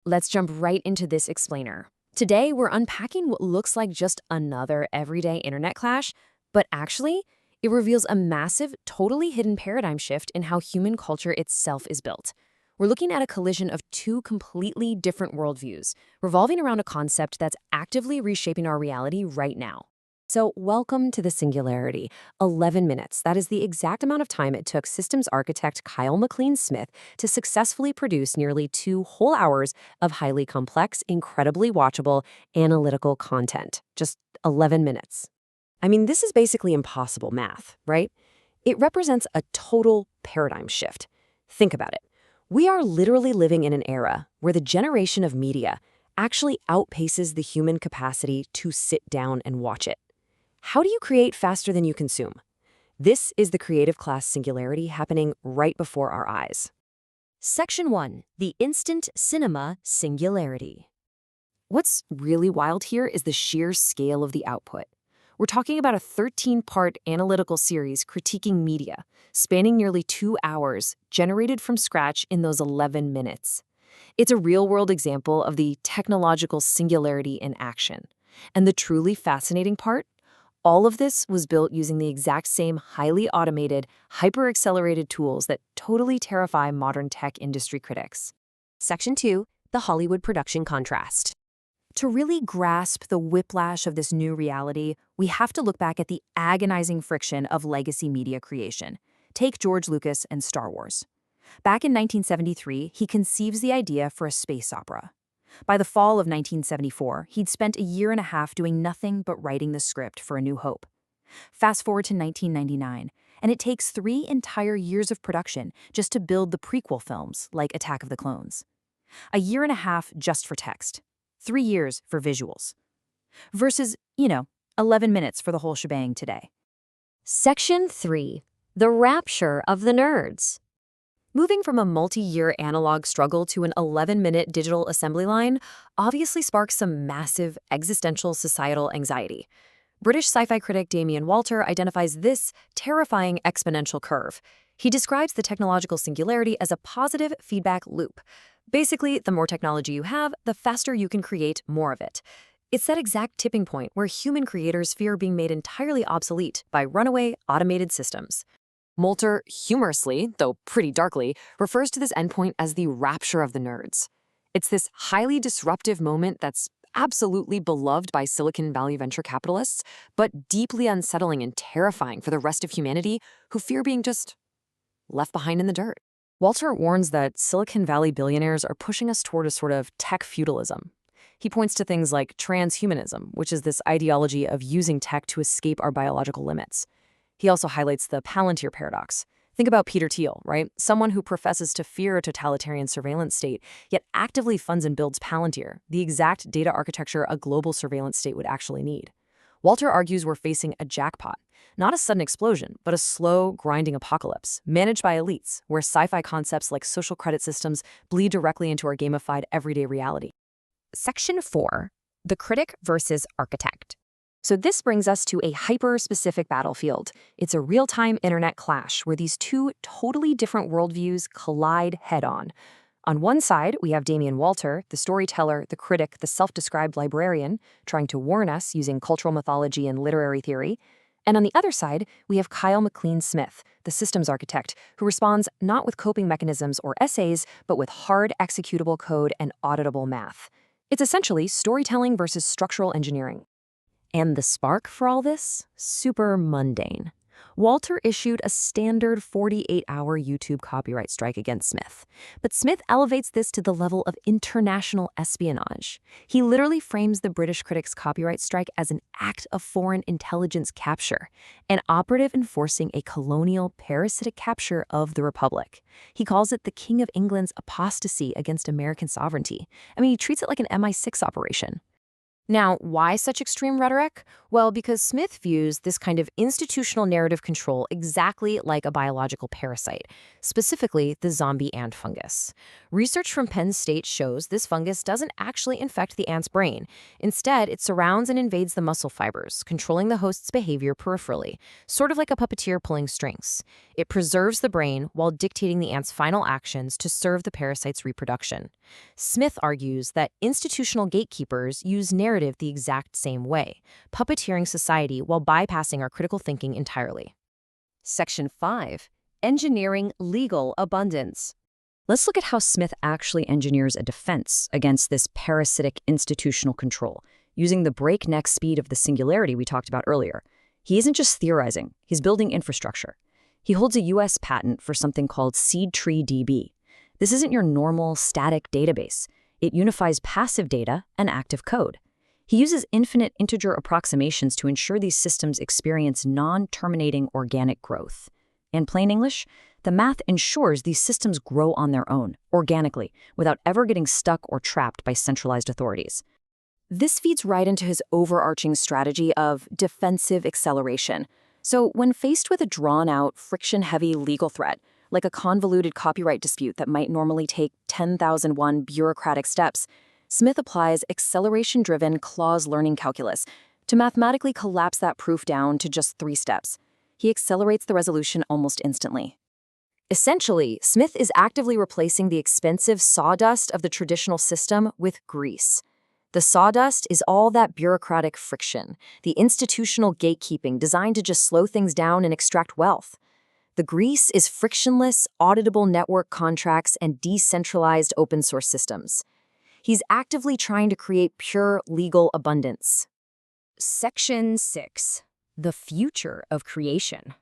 Let's jump right into this explainer. Today, we're unpacking what looks like just another everyday internet clash, but actually, it reveals a massive, totally hidden paradigm shift in how human culture itself is built. We're looking at a collision of two completely different worldviews, revolving around a concept that's actively reshaping our reality right now. So, welcome to the Singularity. 11 minutes. That is the exact amount of time it took systems architect Kyle McLean Smith to successfully produce nearly 2 whole hours of highly complex, incredibly watchable, analytical content. Just 11 minutes. I mean, this is basically impossible math, right? It represents a total paradigm shift. Think about it. We are literally living in an era where the generation of media actually outpaces the human capacity to sit down and watch it. How do you create faster than you consume? This is the creative class singularity happening right before our eyes. Section 1. The Instant Cinema Singularity. What's really wild here is the sheer scale of the output. We're talking about a 13-part analytical series critiquing media, spanning nearly 2 hours, generated from scratch in those 11 minutes. It's a real-world example of the technological singularity in action. And the truly fascinating part? All of this was built using the exact same highly automated, hyper-accelerated tools that totally terrify modern tech industry critics. Section 2. The Hollywood production contrast. To really grasp the whiplash of this new reality, we have to look back at the agonizing friction of legacy media creation. Take George Lucas and Star Wars. Back in 1973, he conceives the idea for a space opera. By the fall of 1974, he'd spent a year and a half doing nothing but writing the script for A New Hope. Fast forward to 1999, and it takes 3 entire years of production just to build the prequel films like Attack of the Clones. A year and a half just for text. 3 years for visuals. Versus, 11 minutes for the whole shebang today. Section 3. The Rapture of the Nerds. Moving from a multi-year analog struggle to an 11-minute digital assembly line obviously sparks some massive existential societal anxiety. British sci-fi critic Damien Walter identifies this terrifying exponential curve. He describes the technological singularity as a positive feedback loop. Basically, the more technology you have, the faster you can create more of it. It's that exact tipping point where human creators fear being made entirely obsolete by runaway automated systems. Moulter humorously, though pretty darkly, refers to this endpoint as the rapture of the nerds. It's this highly disruptive moment that's absolutely beloved by Silicon Valley venture capitalists, but deeply unsettling and terrifying for the rest of humanity who fear being just left behind in the dirt. Walter warns that Silicon Valley billionaires are pushing us toward a sort of tech feudalism. He points to things like transhumanism, which is this ideology of using tech to escape our biological limits. He also highlights the Palantir paradox. Think about Peter Thiel, right? Someone who professes to fear a totalitarian surveillance state, yet actively funds and builds Palantir, the exact data architecture a global surveillance state would actually need. Walter argues we're facing a jackpot, not a sudden explosion, but a slow, grinding apocalypse, managed by elites, where sci-fi concepts like social credit systems bleed directly into our gamified everyday reality. Section 4. The Critic versus Architect. So this brings us to a hyper-specific battlefield. It's a real-time internet clash where these two totally different worldviews collide head-on. On one side, we have Damien Walter, the storyteller, the critic, the self-described librarian, trying to warn us using cultural mythology and literary theory. And on the other side, we have Kyle McLean Smith, the systems architect, who responds not with coping mechanisms or essays, but with hard executable code and auditable math. It's essentially storytelling versus structural engineering. And the spark for all this? Super mundane. Walter issued a standard 48-hour YouTube copyright strike against Smith. But Smith elevates this to the level of international espionage. He literally frames the British critic's copyright strike as an act of foreign intelligence capture, an operative enforcing a colonial parasitic capture of the Republic. He calls it the King of England's apostasy against American sovereignty. I mean, he treats it like an MI6 operation. Now, why such extreme rhetoric? Well, because Smith views this kind of institutional narrative control exactly like a biological parasite, specifically the zombie ant fungus. Research from Penn State shows this fungus doesn't actually infect the ant's brain. Instead, it surrounds and invades the muscle fibers, controlling the host's behavior peripherally, sort of like a puppeteer pulling strings. It preserves the brain while dictating the ant's final actions to serve the parasite's reproduction. Smith argues that institutional gatekeepers use narrative the exact same way, puppeteering society while bypassing our critical thinking entirely. Section 5. Engineering legal abundance. Let's look at how Smith actually engineers a defense against this parasitic institutional control, using the breakneck speed of the singularity we talked about earlier. He isn't just theorizing, he's building infrastructure. He holds a US patent for something called SeedTreeDB. This isn't your normal static database. It unifies passive data and active code. He uses infinite integer approximations to ensure these systems experience non-terminating organic growth. In plain English, the math ensures these systems grow on their own, organically, without ever getting stuck or trapped by centralized authorities. This feeds right into his overarching strategy of defensive acceleration. So when faced with a drawn-out, friction-heavy legal threat, like a convoluted copyright dispute that might normally take 10,001 bureaucratic steps, Smith applies acceleration-driven clause-learning calculus to mathematically collapse that proof down to just 3 steps. He accelerates the resolution almost instantly. Essentially, Smith is actively replacing the expensive sawdust of the traditional system with grease. The sawdust is all that bureaucratic friction, the institutional gatekeeping designed to just slow things down and extract wealth. The grease is frictionless, auditable network contracts and decentralized open-source systems. He's actively trying to create pure legal abundance. Section 6. The future of creation.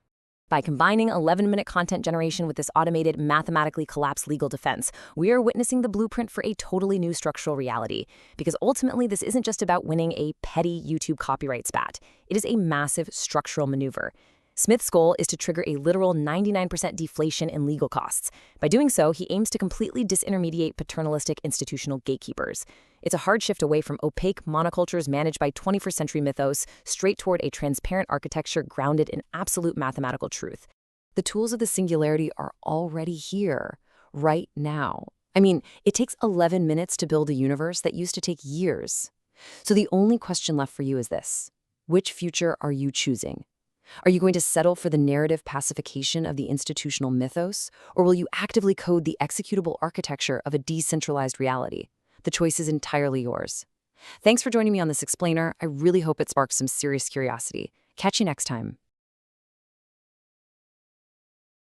By combining 11-minute content generation with this automated, mathematically collapsed legal defense, we are witnessing the blueprint for a totally new structural reality. Because ultimately, this isn't just about winning a petty YouTube copyright spat. It is a massive structural maneuver. Smith's goal is to trigger a literal 99% deflation in legal costs. By doing so, he aims to completely disintermediate paternalistic institutional gatekeepers. It's a hard shift away from opaque monocultures managed by 21st century mythos, straight toward a transparent architecture grounded in absolute mathematical truth. The tools of the singularity are already here, right now. I mean, it takes 11 minutes to build a universe that used to take years. So the only question left for you is this: which future are you choosing? Are you going to settle for the narrative pacification of the institutional mythos, or will you actively code the executable architecture of a decentralized reality? The choice is entirely yours. Thanks for joining me on this explainer. I really hope it sparks some serious curiosity. Catch you next time.